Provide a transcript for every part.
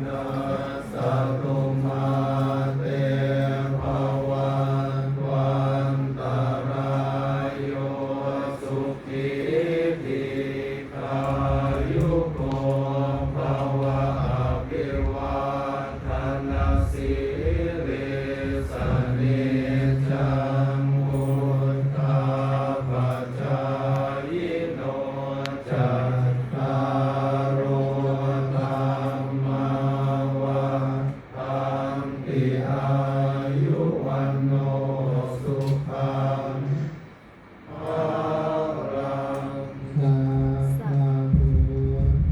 นัสสตุมาเตภวันวันตรายโยสุขีทีขายุโกภวะอภิวาทนาสิริสนิจังวุฒาปัจจายโนจัตตารโอธรรมาวันตันติอายุวันโนสุขังภาลังสาธุ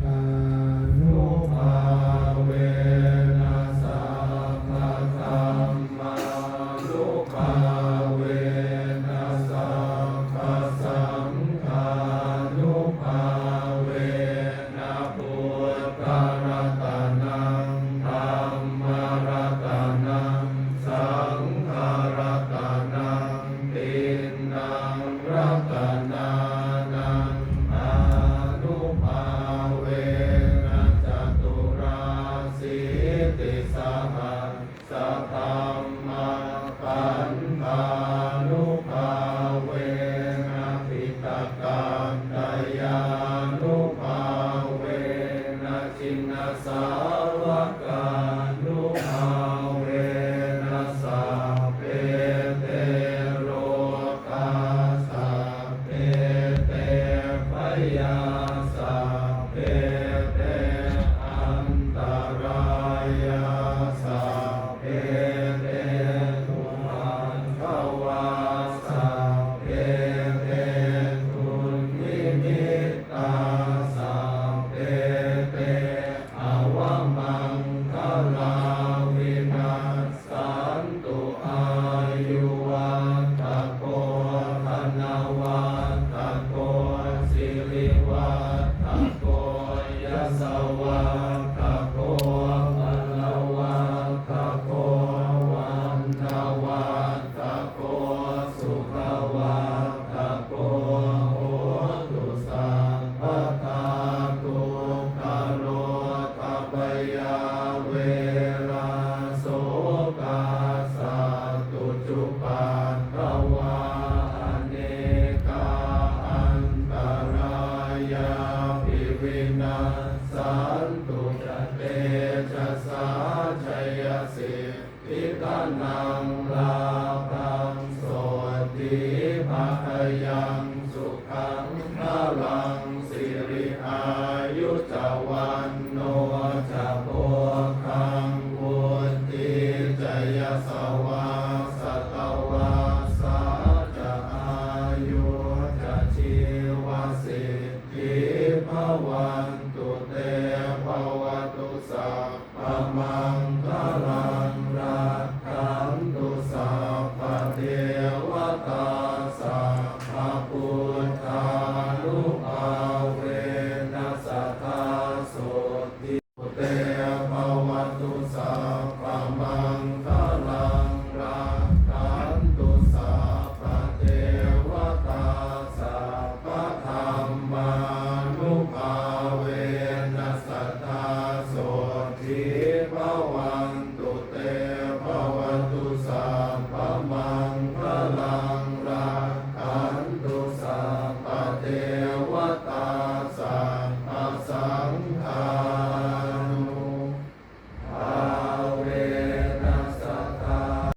ตานุภาเวนัสสะภะคะมานุภาเวนัสสะภะสังฆานุภาเวนะพุทธรัตนังธัมมรัตนังสังฆรัตนังติณังรัตนานังอานุภาเวนะจตุราสีติสหัสสะธัมมาปันธานุภาเวนะภิตการตยานุภาเวนะชินสาวกานุภาเวนะสัพเพเตโรกาสัพเพเตพยาสัพเพเตอันตรายาสัพเพเตทุมังขวาสัพเพเตทุนวินิตตาสัพเพเตอวมังคลาวินาศสันตุอายุวัฏโกธนวัฏโกสิริวัฏโกยสวัฏโกพลวัฏโกวันนวัฏโกสุขวัฏโกโหตุสัพพทาตุกโรทปยาเวราโสกาสัตตุจุปัฏฐวาอเนกาอันตรายาภิวินาศสันตุจเตชะสาชัยสิทธิกนังลาภังโสติภะยังสุขังพลังสิริอายุจวันโนจะโพคังวุติจยสวาสตวาสาจะอายุจะชีวสิทธิภวันตุเตภวตุสัพพมังคลั